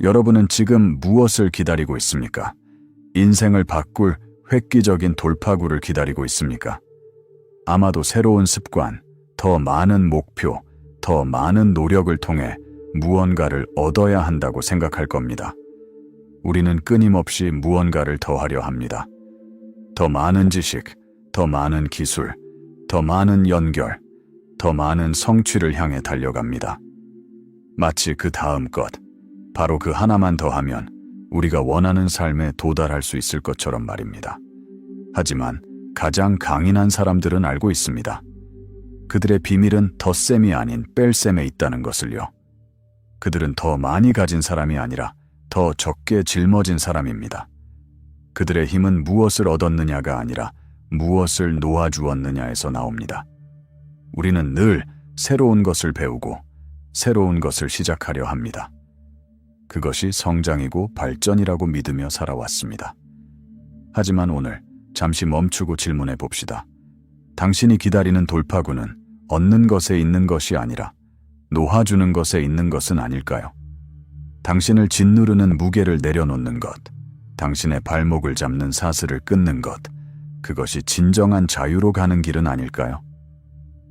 여러분은 지금 무엇을 기다리고 있습니까? 인생을 바꿀 획기적인 돌파구를 기다리고 있습니까? 아마도 새로운 습관, 더 많은 목표, 더 많은 노력을 통해 무언가를 얻어야 한다고 생각할 겁니다. 우리는 끊임없이 무언가를 더하려 합니다. 더 많은 지식, 더 많은 기술, 더 많은 연결, 더 많은 성취를 향해 달려갑니다. 마치 그 다음 것, 바로 그 하나만 더하면 우리가 원하는 삶에 도달할 수 있을 것처럼 말입니다. 하지만 가장 강인한 사람들은 알고 있습니다. 그들의 비밀은 덧셈이 아닌 뺄셈에 있다는 것을요. 그들은 더 많이 가진 사람이 아니라 더 적게 짊어진 사람입니다. 그들의 힘은 무엇을 얻었느냐가 아니라 무엇을 놓아주었느냐에서 나옵니다. 우리는 늘 새로운 것을 배우고 새로운 것을 시작하려 합니다. 그것이 성장이고 발전이라고 믿으며 살아왔습니다. 하지만 오늘 잠시 멈추고 질문해 봅시다. 당신이 기다리는 돌파구는 얻는 것에 있는 것이 아니라 놓아주는 것에 있는 것은 아닐까요? 당신을 짓누르는 무게를 내려놓는 것, 당신의 발목을 잡는 사슬을 끊는 것, 그것이 진정한 자유로 가는 길은 아닐까요?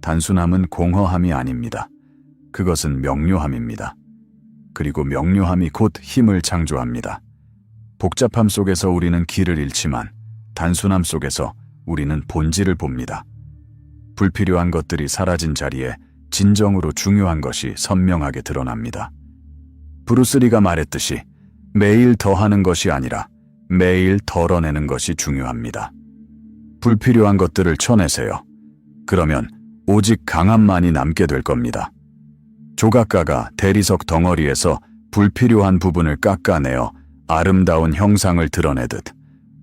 단순함은 공허함이 아닙니다. 그것은 명료함입니다. 그리고 명료함이 곧 힘을 창조합니다. 복잡함 속에서 우리는 길을 잃지만 단순함 속에서 우리는 본질을 봅니다. 불필요한 것들이 사라진 자리에 진정으로 중요한 것이 선명하게 드러납니다. 브루스리가 말했듯이 매일 더하는 것이 아니라 매일 덜어내는 것이 중요합니다. 불필요한 것들을 쳐내세요. 그러면 오직 강함만이 남게 될 겁니다. 조각가가 대리석 덩어리에서 불필요한 부분을 깎아내어 아름다운 형상을 드러내듯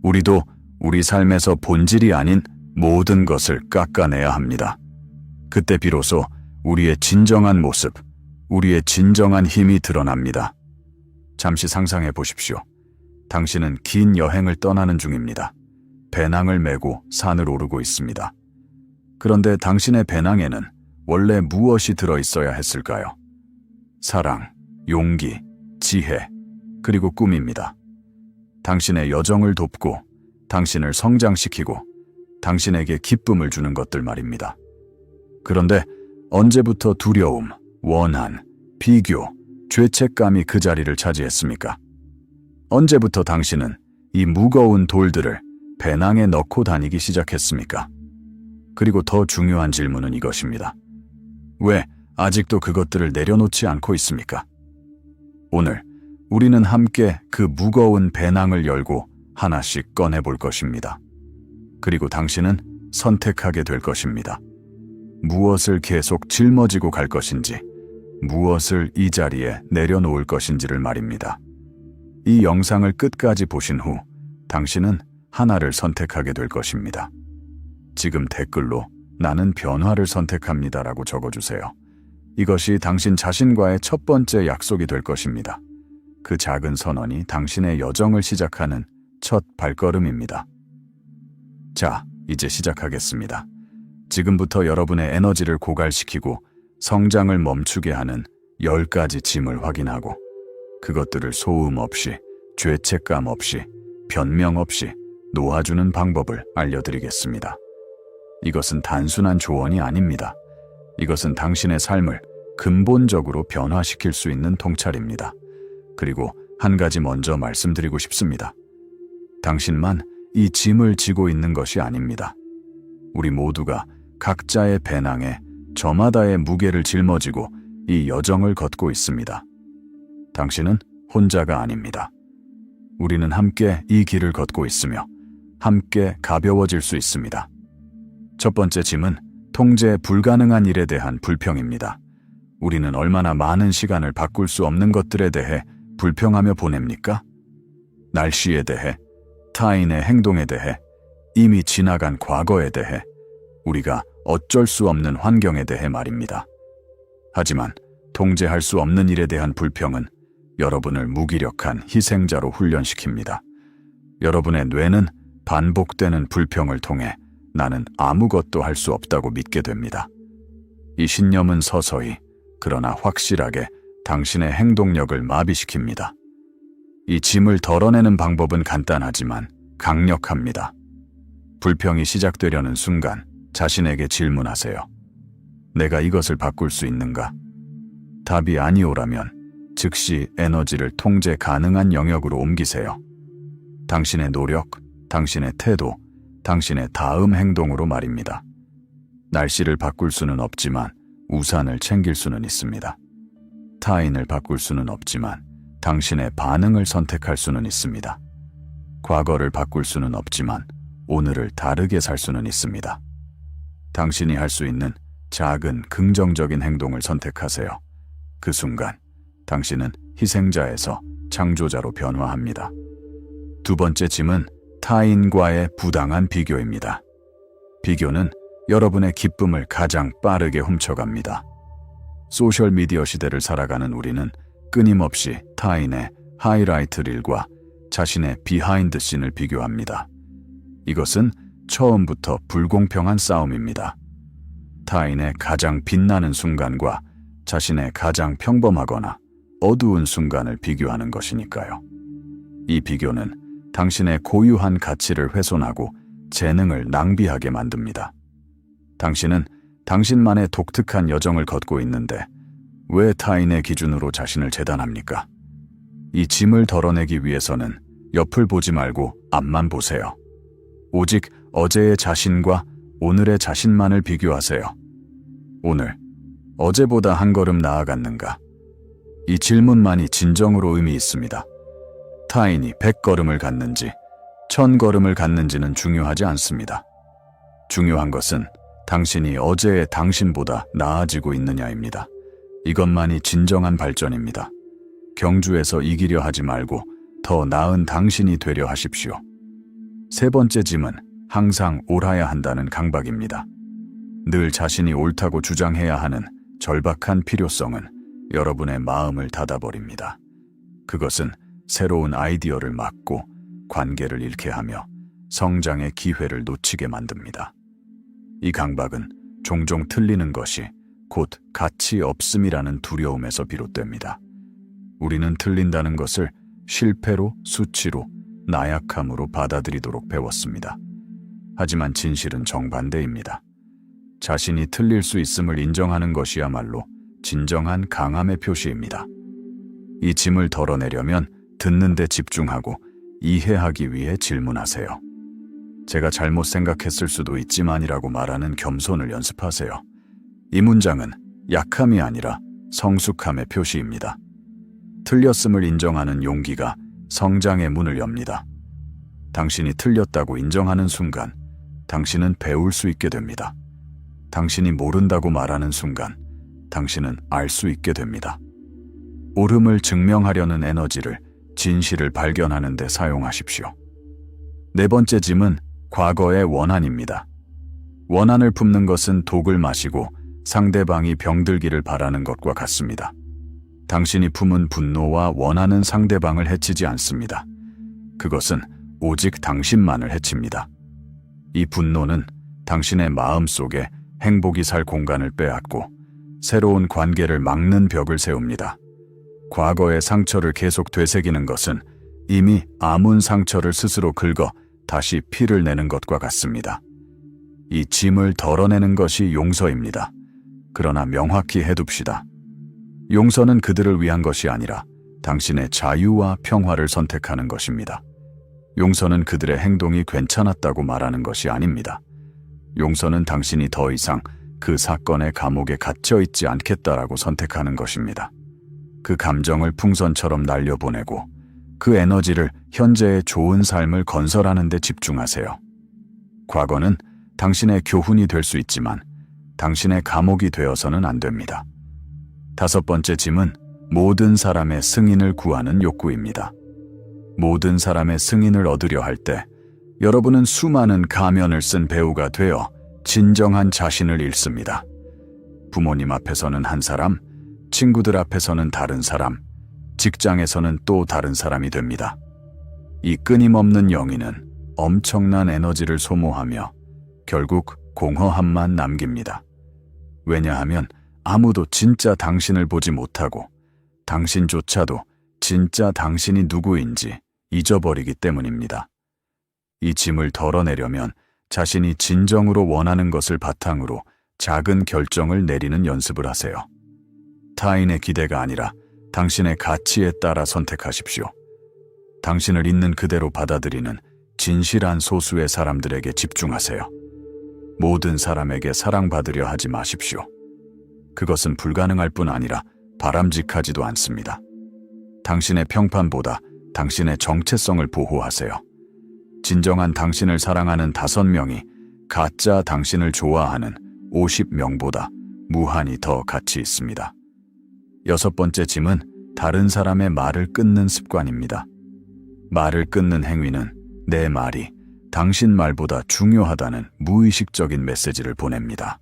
우리도 우리 삶에서 본질이 아닌 모든 것을 깎아내야 합니다. 그때 비로소 우리의 진정한 모습, 우리의 진정한 힘이 드러납니다. 잠시 상상해 보십시오. 당신은 긴 여행을 떠나는 중입니다. 배낭을 메고 산을 오르고 있습니다. 그런데 당신의 배낭에는 원래 무엇이 들어있어야 했을까요? 사랑, 용기, 지혜, 그리고 꿈입니다. 당신의 여정을 돕고 당신을 성장시키고 당신에게 기쁨을 주는 것들 말입니다. 그런데 언제부터 두려움, 원한, 비교, 죄책감이 그 자리를 차지했습니까? 언제부터 당신은 이 무거운 돌들을 배낭에 넣고 다니기 시작했습니까? 그리고 더 중요한 질문은 이것입니다. 왜 아직도 그것들을 내려놓지 않고 있습니까? 오늘 우리는 함께 그 무거운 배낭을 열고 하나씩 꺼내볼 것입니다. 그리고 당신은 선택하게 될 것입니다. 무엇을 계속 짊어지고 갈 것인지, 무엇을 이 자리에 내려놓을 것인지를 말입니다. 이 영상을 끝까지 보신 후 당신은 하나를 선택하게 될 것입니다. 지금 댓글로 나는 변화를 선택합니다라고 적어주세요. 이것이 당신 자신과의 첫 번째 약속이 될 것입니다. 그 작은 선언이 당신의 여정을 시작하는 첫 발걸음입니다. 자, 이제 시작하겠습니다. 지금부터 여러분의 에너지를 고갈시키고 성장을 멈추게 하는 10가지 짐을 확인하고 그것들을 소음 없이, 죄책감 없이, 변명 없이 놓아주는 방법을 알려드리겠습니다. 이것은 단순한 조언이 아닙니다. 이것은 당신의 삶을 근본적으로 변화시킬 수 있는 통찰입니다. 그리고 한 가지 먼저 말씀드리고 싶습니다. 당신만 이 짐을 지고 있는 것이 아닙니다. 우리 모두가 각자의 배낭에 저마다의 무게를 짊어지고 이 여정을 걷고 있습니다. 당신은 혼자가 아닙니다. 우리는 함께 이 길을 걷고 있으며 함께 가벼워질 수 있습니다. 첫 번째 짐은 통제 불가능한 일에 대한 불평입니다. 우리는 얼마나 많은 시간을 바꿀 수 없는 것들에 대해 불평하며 보냅니까? 날씨에 대해, 타인의 행동에 대해, 이미 지나간 과거에 대해, 우리가 어쩔 수 없는 환경에 대해 말입니다. 하지만 통제할 수 없는 일에 대한 불평은 여러분을 무기력한 희생자로 훈련시킵니다. 여러분의 뇌는 반복되는 불평을 통해 나는 아무것도 할 수 없다고 믿게 됩니다. 이 신념은 서서히, 그러나 확실하게 당신의 행동력을 마비시킵니다. 이 짐을 덜어내는 방법은 간단하지만 강력합니다. 불평이 시작되려는 순간 자신에게 질문하세요. 내가 이것을 바꿀 수 있는가? 답이 아니오라면 즉시 에너지를 통제 가능한 영역으로 옮기세요. 당신의 노력, 당신의 태도, 당신의 다음 행동으로 말입니다. 날씨를 바꿀 수는 없지만 우산을 챙길 수는 있습니다. 타인을 바꿀 수는 없지만 당신의 반응을 선택할 수는 있습니다. 과거를 바꿀 수는 없지만 오늘을 다르게 살 수는 있습니다. 당신이 할 수 있는 작은 긍정적인 행동을 선택하세요. 그 순간 당신은 희생자에서 창조자로 변화합니다. 두 번째 짐은 타인과의 부당한 비교입니다. 비교는 여러분의 기쁨을 가장 빠르게 훔쳐갑니다. 소셜미디어 시대를 살아가는 우리는 끊임없이 타인의 하이라이트 릴과 자신의 비하인드 씬을 비교합니다. 이것은 처음부터 불공평한 싸움입니다. 타인의 가장 빛나는 순간과 자신의 가장 평범하거나 어두운 순간을 비교하는 것이니까요. 이 비교는 당신의 고유한 가치를 훼손하고 재능을 낭비하게 만듭니다. 당신은 당신만의 독특한 여정을 걷고 있는데 왜 타인의 기준으로 자신을 재단합니까? 이 짐을 덜어내기 위해서는 옆을 보지 말고 앞만 보세요. 오직 어제의 자신과 오늘의 자신만을 비교하세요. 오늘, 어제보다 한 걸음 나아갔는가? 이 질문만이 진정으로 의미 있습니다. 타인이 100걸음을 갔는지 1000걸음을 갔는지는 중요하지 않습니다. 중요한 것은 당신이 어제의 당신보다 나아지고 있느냐입니다. 이것만이 진정한 발전입니다. 경주에서 이기려 하지 말고 더 나은 당신이 되려 하십시오. 세 번째 짐은 항상 옳아야 한다는 강박입니다. 늘 자신이 옳다고 주장해야 하는 절박한 필요성은 여러분의 마음을 닫아버립니다. 그것은 새로운 아이디어를 막고 관계를 잃게 하며 성장의 기회를 놓치게 만듭니다. 이 강박은 종종 틀리는 것이 곧 가치 없음이라는 두려움에서 비롯됩니다. 우리는 틀린다는 것을 실패로, 수치로, 나약함으로 받아들이도록 배웠습니다. 하지만 진실은 정반대입니다. 자신이 틀릴 수 있음을 인정하는 것이야말로 진정한 강함의 표시입니다. 이 짐을 덜어내려면 듣는 데 집중하고 이해하기 위해 질문하세요. 제가 잘못 생각했을 수도 있지만이라고 말하는 겸손을 연습하세요. 이 문장은 약함이 아니라 성숙함의 표시입니다. 틀렸음을 인정하는 용기가 성장의 문을 엽니다. 당신이 틀렸다고 인정하는 순간 당신은 배울 수 있게 됩니다. 당신이 모른다고 말하는 순간 당신은 알 수 있게 됩니다. 옳음을 증명하려는 에너지를 진실을 발견하는 데 사용하십시오. 네 번째 짐은 과거의 원한입니다. 원한을 품는 것은 독을 마시고 상대방이 병들기를 바라는 것과 같습니다. 당신이 품은 분노와 원한은 상대방을 해치지 않습니다. 그것은 오직 당신만을 해칩니다. 이 분노는 당신의 마음 속에 행복이 살 공간을 빼앗고 새로운 관계를 막는 벽을 세웁니다. 과거의 상처를 계속 되새기는 것은 이미 아문 상처를 스스로 긁어 다시 피를 내는 것과 같습니다. 이 짐을 덜어내는 것이 용서입니다. 그러나 명확히 해둡시다. 용서는 그들을 위한 것이 아니라 당신의 자유와 평화를 선택하는 것입니다. 용서는 그들의 행동이 괜찮았다고 말하는 것이 아닙니다. 용서는 당신이 더 이상 그 사건의 감옥에 갇혀 있지 않겠다라고 선택하는 것입니다. 그 감정을 풍선처럼 날려보내고 그 에너지를 현재의 좋은 삶을 건설하는 데 집중하세요. 과거는 당신의 교훈이 될 수 있지만 당신의 감옥이 되어서는 안 됩니다. 다섯 번째 짐은 모든 사람의 승인을 구하는 욕구입니다. 모든 사람의 승인을 얻으려 할 때 여러분은 수많은 가면을 쓴 배우가 되어 진정한 자신을 잃습니다. 부모님 앞에서는 한 사람, 친구들 앞에서는 다른 사람, 직장에서는 또 다른 사람이 됩니다. 이 끊임없는 영위는 엄청난 에너지를 소모하며 결국 공허함만 남깁니다. 왜냐하면 아무도 진짜 당신을 보지 못하고 당신조차도 진짜 당신이 누구인지 잊어버리기 때문입니다. 이 짐을 덜어내려면 자신이 진정으로 원하는 것을 바탕으로 작은 결정을 내리는 연습을 하세요. 타인의 기대가 아니라 당신의 가치에 따라 선택하십시오. 당신을 있는 그대로 받아들이는 진실한 소수의 사람들에게 집중하세요. 모든 사람에게 사랑받으려 하지 마십시오. 그것은 불가능할 뿐 아니라 바람직하지도 않습니다. 당신의 평판보다 당신의 정체성을 보호하세요. 진정한 당신을 사랑하는 5명이 가짜 당신을 좋아하는 50명보다 무한히 더 가치 있습니다. 6번째 짐은 다른 사람의 말을 끊는 습관입니다. 말을 끊는 행위는 내 말이 당신 말보다 중요하다는 무의식적인 메시지를 보냅니다.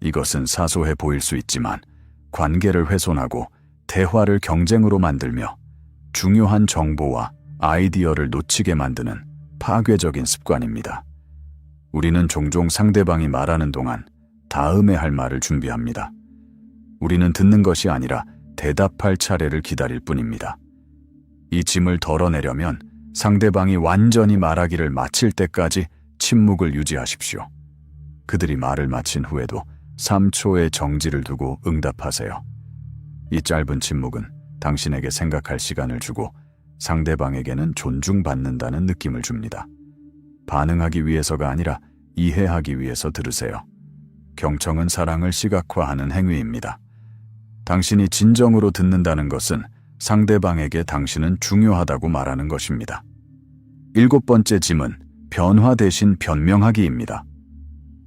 이것은 사소해 보일 수 있지만 관계를 훼손하고 대화를 경쟁으로 만들며 중요한 정보와 아이디어를 놓치게 만드는 파괴적인 습관입니다. 우리는 종종 상대방이 말하는 동안 다음에 할 말을 준비합니다. 우리는 듣는 것이 아니라 대답할 차례를 기다릴 뿐입니다. 이 짐을 덜어내려면 상대방이 완전히 말하기를 마칠 때까지 침묵을 유지하십시오. 그들이 말을 마친 후에도 3초의 정지를 두고 응답하세요. 이 짧은 침묵은 당신에게 생각할 시간을 주고 상대방에게는 존중받는다는 느낌을 줍니다. 반응하기 위해서가 아니라 이해하기 위해서 들으세요. 경청은 사랑을 시각화하는 행위입니다. 당신이 진정으로 듣는다는 것은 상대방에게 당신은 중요하다고 말하는 것입니다. 7번째 짐은 변화 대신 변명하기입니다.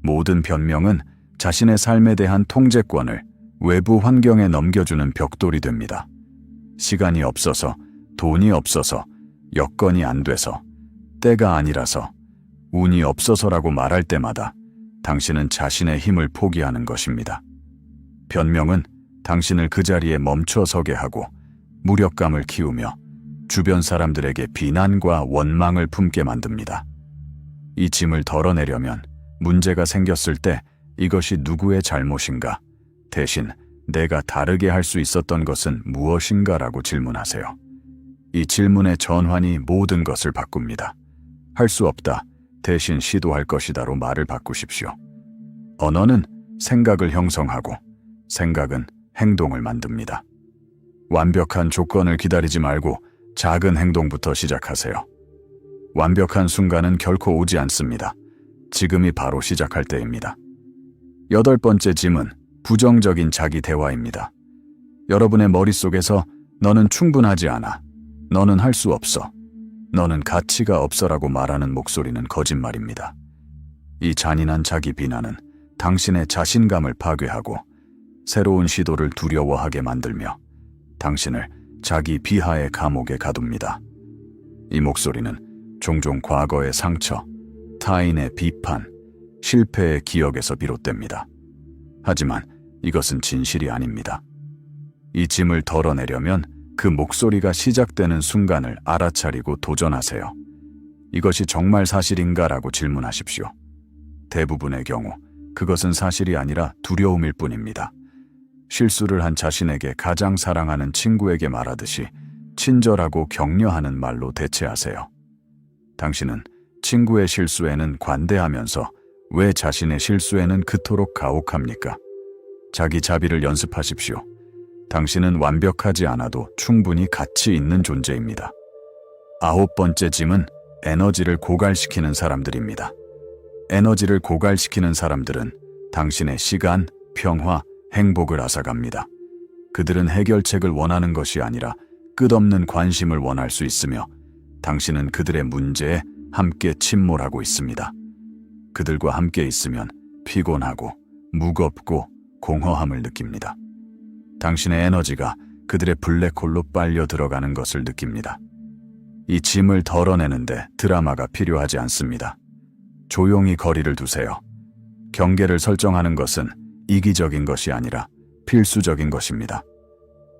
모든 변명은 자신의 삶에 대한 통제권을 외부 환경에 넘겨주는 벽돌이 됩니다. 시간이 없어서, 돈이 없어서, 여건이 안 돼서, 때가 아니라서, 운이 없어서라고 말할 때마다 당신은 자신의 힘을 포기하는 것입니다. 변명은 당신을 그 자리에 멈춰 서게 하고 무력감을 키우며 주변 사람들에게 비난과 원망을 품게 만듭니다. 이 짐을 덜어내려면 문제가 생겼을 때 이것이 누구의 잘못인가, 대신 내가 다르게 할 수 있었던 것은 무엇인가라고 질문하세요. 이 질문의 전환이 모든 것을 바꿉니다. 할 수 없다, 대신 시도할 것이다로 말을 바꾸십시오. 언어는 생각을 형성하고 생각은 행동을 만듭니다. 완벽한 조건을 기다리지 말고 작은 행동부터 시작하세요. 완벽한 순간은 결코 오지 않습니다. 지금이 바로 시작할 때입니다. 8번째 짐은 부정적인 자기 대화입니다. 여러분의 머릿속에서 너는 충분하지 않아, 너는 할 수 없어, 너는 가치가 없어라고 말하는 목소리는 거짓말입니다. 이 잔인한 자기 비난은 당신의 자신감을 파괴하고 새로운 시도를 두려워하게 만들며 당신을 자기 비하의 감옥에 가둡니다. 이 목소리는 종종 과거의 상처, 타인의 비판, 실패의 기억에서 비롯됩니다. 하지만 이것은 진실이 아닙니다. 이 짐을 덜어내려면 그 목소리가 시작되는 순간을 알아차리고 도전하세요. 이것이 정말 사실인가라고 질문하십시오. 대부분의 경우 그것은 사실이 아니라 두려움일 뿐입니다. 실수를 한 자신에게 가장 사랑하는 친구에게 말하듯이 친절하고 격려하는 말로 대체하세요. 당신은 친구의 실수에는 관대하면서 왜 자신의 실수에는 그토록 가혹합니까? 자기 자비를 연습하십시오. 당신은 완벽하지 않아도 충분히 가치 있는 존재입니다. 9번째 짐은 에너지를 고갈시키는 사람들입니다. 에너지를 고갈시키는 사람들은 당신의 시간, 평화, 행복을 앗아갑니다. 그들은 해결책을 원하는 것이 아니라 끝없는 관심을 원할 수 있으며 당신은 그들의 문제에 함께 침몰하고 있습니다. 그들과 함께 있으면 피곤하고 무겁고 공허함을 느낍니다. 당신의 에너지가 그들의 블랙홀로 빨려 들어가는 것을 느낍니다. 이 짐을 덜어내는데 드라마가 필요하지 않습니다. 조용히 거리를 두세요. 경계를 설정하는 것은 이기적인 것이 아니라 필수적인 것입니다.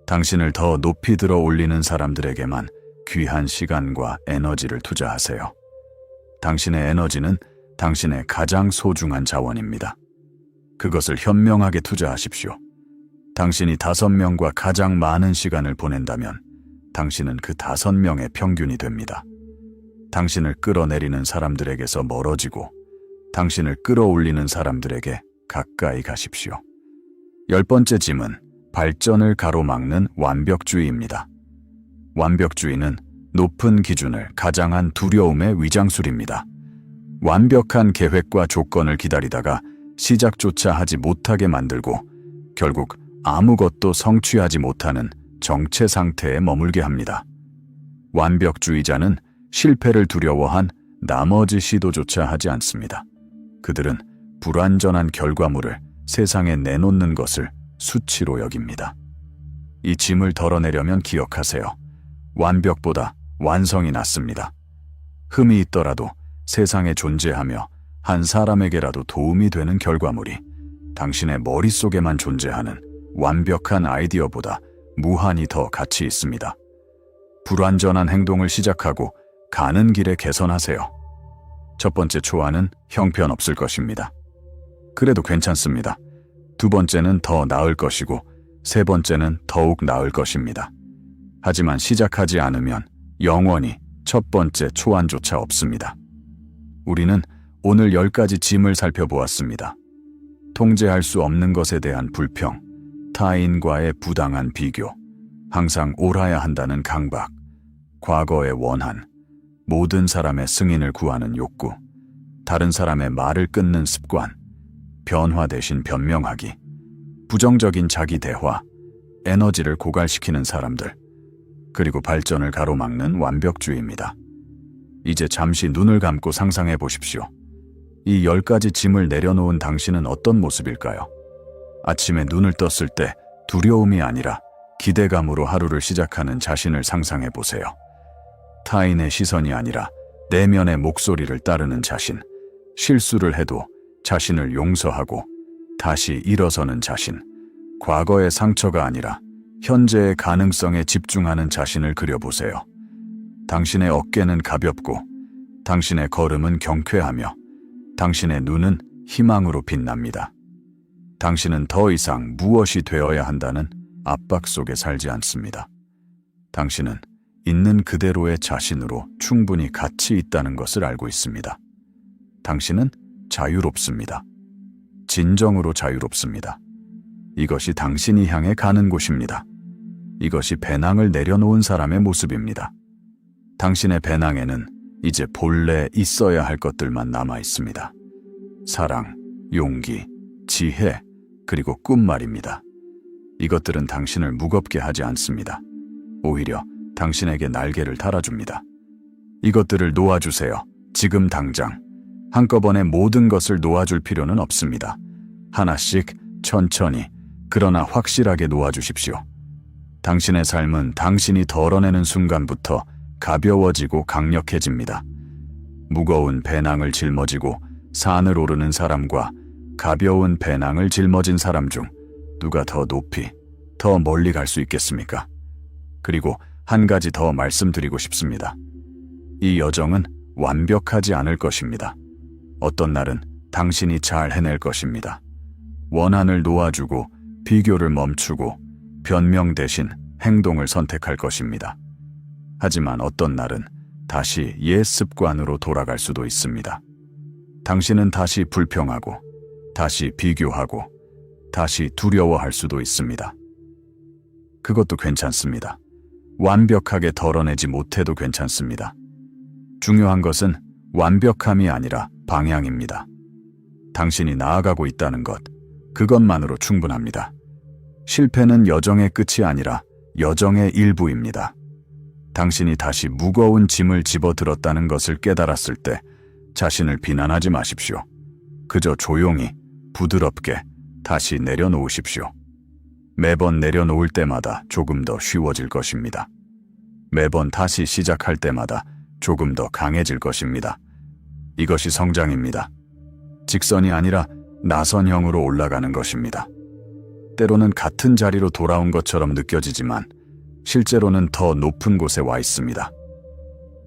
당신을 더 높이 들어 올리는 사람들에게만 귀한 시간과 에너지를 투자하세요. 당신의 에너지는 당신의 가장 소중한 자원입니다. 그것을 현명하게 투자하십시오. 당신이 5명과 가장 많은 시간을 보낸다면 당신은 그 5명의 평균이 됩니다. 당신을 끌어내리는 사람들에게서 멀어지고 당신을 끌어올리는 사람들에게 가까이 가십시오. 10번째 짐은 발전을 가로막는 완벽주의입니다. 완벽주의는 높은 기준을 가장한 두려움의 위장술입니다. 완벽한 계획과 조건을 기다리다가 시작조차 하지 못하게 만들고 결국 아무것도 성취하지 못하는 정체 상태에 머물게 합니다. 완벽주의자는 실패를 두려워한 나머지 시도조차 하지 않습니다. 그들은 불완전한 결과물을 세상에 내놓는 것을 수치로 여깁니다. 이 짐을 덜어내려면 기억하세요. 완벽보다 완성이 낫습니다. 흠이 있더라도 세상에 존재하며 한 사람에게라도 도움이 되는 결과물이 당신의 머릿속에만 존재하는 완벽한 아이디어보다 무한히 더 가치 있습니다. 불완전한 행동을 시작하고 가는 길에 개선하세요. 첫 번째 초안은 형편없을 것입니다. 그래도 괜찮습니다. 두 번째는 더 나을 것이고 세 번째는 더욱 나을 것입니다. 하지만 시작하지 않으면 영원히 첫 번째 초안조차 없습니다. 우리는 오늘 10가지 짐을 살펴보았습니다. 통제할 수 없는 것에 대한 불평, 타인과의 부당한 비교, 항상 옳아야 한다는 강박, 과거의 원한, 모든 사람의 승인을 구하는 욕구, 다른 사람의 말을 끊는 습관, 변화 대신 변명하기, 부정적인 자기 대화, 에너지를 고갈시키는 사람들, 그리고 발전을 가로막는 완벽주의입니다. 이제 잠시 눈을 감고 상상해 보십시오. 이 10가지 짐을 내려놓은 당신은 어떤 모습일까요? 아침에 눈을 떴을 때 두려움이 아니라 기대감으로 하루를 시작하는 자신을 상상해 보세요. 타인의 시선이 아니라 내면의 목소리를 따르는 자신, 실수를 해도 자신을 용서하고 다시 일어서는 자신, 과거의 상처가 아니라 현재의 가능성에 집중하는 자신을 그려보세요. 당신의 어깨는 가볍고 당신의 걸음은 경쾌하며 당신의 눈은 희망으로 빛납니다. 당신은 더 이상 무엇이 되어야 한다는 압박 속에 살지 않습니다. 당신은 있는 그대로의 자신으로 충분히 가치 있다는 것을 알고 있습니다. 당신은 자유롭습니다. 진정으로 자유롭습니다. 이것이 당신이 향해 가는 곳입니다. 이것이 배낭을 내려놓은 사람의 모습입니다. 당신의 배낭에는 이제 본래 있어야 할 것들만 남아 있습니다. 사랑, 용기, 지혜, 그리고 꿈 말입니다. 이것들은 당신을 무겁게 하지 않습니다. 오히려 당신에게 날개를 달아줍니다. 이것들을 놓아주세요. 지금 당장. 한꺼번에 모든 것을 놓아줄 필요는 없습니다. 하나씩 천천히 그러나 확실하게 놓아주십시오. 당신의 삶은 당신이 덜어내는 순간부터 가벼워지고 강력해집니다. 무거운 배낭을 짊어지고 산을 오르는 사람과 가벼운 배낭을 짊어진 사람 중 누가 더 높이, 더 멀리 갈 수 있겠습니까? 그리고 한 가지 더 말씀드리고 싶습니다. 이 여정은 완벽하지 않을 것입니다. 어떤 날은 당신이 잘 해낼 것입니다. 원한을 놓아주고 비교를 멈추고 변명 대신 행동을 선택할 것입니다. 하지만 어떤 날은 다시 옛 습관으로 돌아갈 수도 있습니다. 당신은 다시 불평하고 다시 비교하고 다시 두려워할 수도 있습니다. 그것도 괜찮습니다. 완벽하게 덜어내지 못해도 괜찮습니다. 중요한 것은 완벽함이 아니라 방향입니다. 당신이 나아가고 있다는 것, 그것만으로 충분합니다. 실패는 여정의 끝이 아니라 여정의 일부입니다. 당신이 다시 무거운 짐을 집어들었다는 것을 깨달았을 때 자신을 비난하지 마십시오. 그저 조용히, 부드럽게 다시 내려놓으십시오. 매번 내려놓을 때마다 조금 더 쉬워질 것입니다. 매번 다시 시작할 때마다 조금 더 강해질 것입니다. 이것이 성장입니다. 직선이 아니라 나선형으로 올라가는 것입니다. 때로는 같은 자리로 돌아온 것처럼 느껴지지만 실제로는 더 높은 곳에 와 있습니다.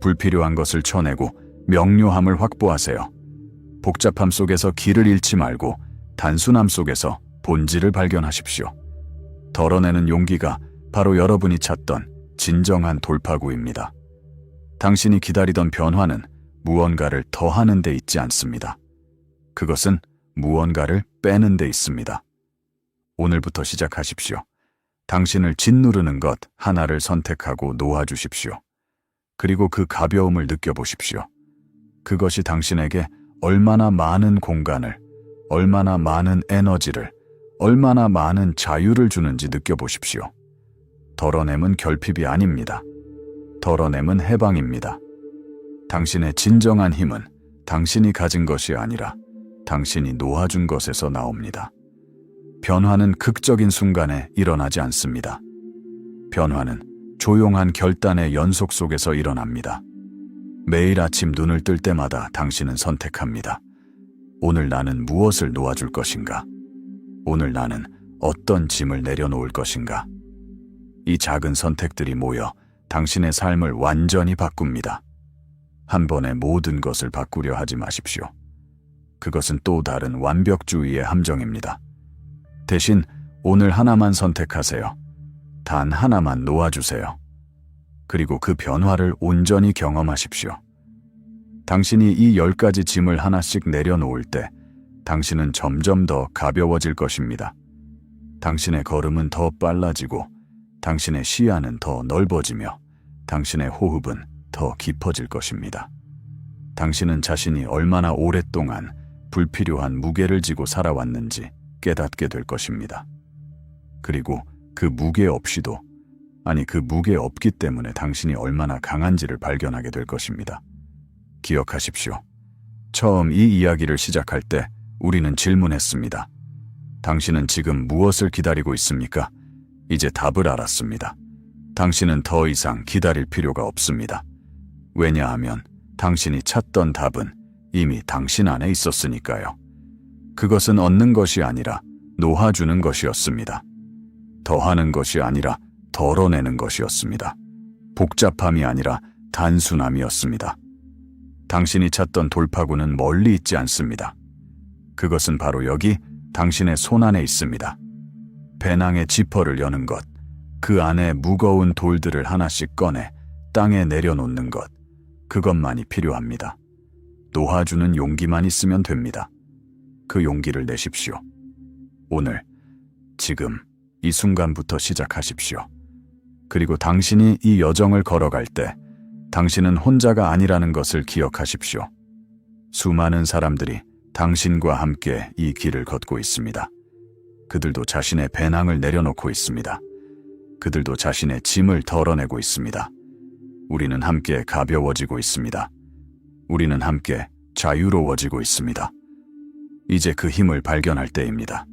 불필요한 것을 쳐내고 명료함을 확보하세요. 복잡함 속에서 길을 잃지 말고 단순함 속에서 본질을 발견하십시오. 덜어내는 용기가 바로 여러분이 찾던 진정한 돌파구입니다. 당신이 기다리던 변화는 무언가를 더하는 데 있지 않습니다. 그것은 무언가를 빼는 데 있습니다. 오늘부터 시작하십시오. 당신을 짓누르는 것 하나를 선택하고 놓아주십시오. 그리고 그 가벼움을 느껴보십시오. 그것이 당신에게 얼마나 많은 공간을, 얼마나 많은 에너지를, 얼마나 많은 자유를 주는지 느껴보십시오. 덜어냄은 결핍이 아닙니다. 덜어냄은 해방입니다. 당신의 진정한 힘은 당신이 가진 것이 아니라 당신이 놓아준 것에서 나옵니다. 변화는 극적인 순간에 일어나지 않습니다. 변화는 조용한 결단의 연속 속에서 일어납니다. 매일 아침 눈을 뜰 때마다 당신은 선택합니다. 오늘 나는 무엇을 놓아줄 것인가? 오늘 나는 어떤 짐을 내려놓을 것인가? 이 작은 선택들이 모여 당신의 삶을 완전히 바꿉니다. 한 번에 모든 것을 바꾸려 하지 마십시오. 그것은 또 다른 완벽주의의 함정입니다. 대신 오늘 하나만 선택하세요. 단 하나만 놓아주세요. 그리고 그 변화를 온전히 경험하십시오. 당신이 이 10가지 짐을 하나씩 내려놓을 때 당신은 점점 더 가벼워질 것입니다. 당신의 걸음은 더 빨라지고 당신의 시야는 더 넓어지며 당신의 호흡은 더 깊어질 것입니다. 당신은 자신이 얼마나 오랫동안 불필요한 무게를 지고 살아왔는지 깨닫게 될 것입니다. 그리고 그 무게 없이도, 그 무게 없기 때문에 당신이 얼마나 강한지를 발견하게 될 것입니다. 기억하십시오. 처음 이 이야기를 시작할 때 우리는 질문했습니다. 당신은 지금 무엇을 기다리고 있습니까? 이제 답을 알았습니다. 당신은 더 이상 기다릴 필요가 없습니다. 왜냐하면 당신이 찾던 답은 이미 당신 안에 있었으니까요. 그것은 얻는 것이 아니라 놓아주는 것이었습니다. 더하는 것이 아니라 덜어내는 것이었습니다. 복잡함이 아니라 단순함이었습니다. 당신이 찾던 돌파구는 멀리 있지 않습니다. 그것은 바로 여기 당신의 손 안에 있습니다. 배낭의 지퍼를 여는 것, 그 안에 무거운 돌들을 하나씩 꺼내 땅에 내려놓는 것, 그것만이 필요합니다. 놓아주는 용기만 있으면 됩니다. 그 용기를 내십시오. 오늘, 지금, 이 순간부터 시작하십시오. 그리고 당신이 이 여정을 걸어갈 때 당신은 혼자가 아니라는 것을 기억하십시오. 수많은 사람들이 당신과 함께 이 길을 걷고 있습니다. 그들도 자신의 배낭을 내려놓고 있습니다. 그들도 자신의 짐을 덜어내고 있습니다. 우리는 함께 가벼워지고 있습니다. 우리는 함께 자유로워지고 있습니다. 이제 그 힘을 발견할 때입니다.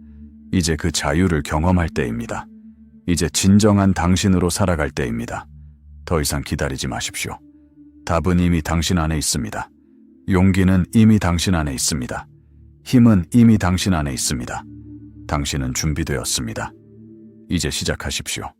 이제 그 자유를 경험할 때입니다. 이제 진정한 당신으로 살아갈 때입니다. 더 이상 기다리지 마십시오. 답은 이미 당신 안에 있습니다. 용기는 이미 당신 안에 있습니다. 힘은 이미 당신 안에 있습니다. 당신은 준비되었습니다. 이제 시작하십시오.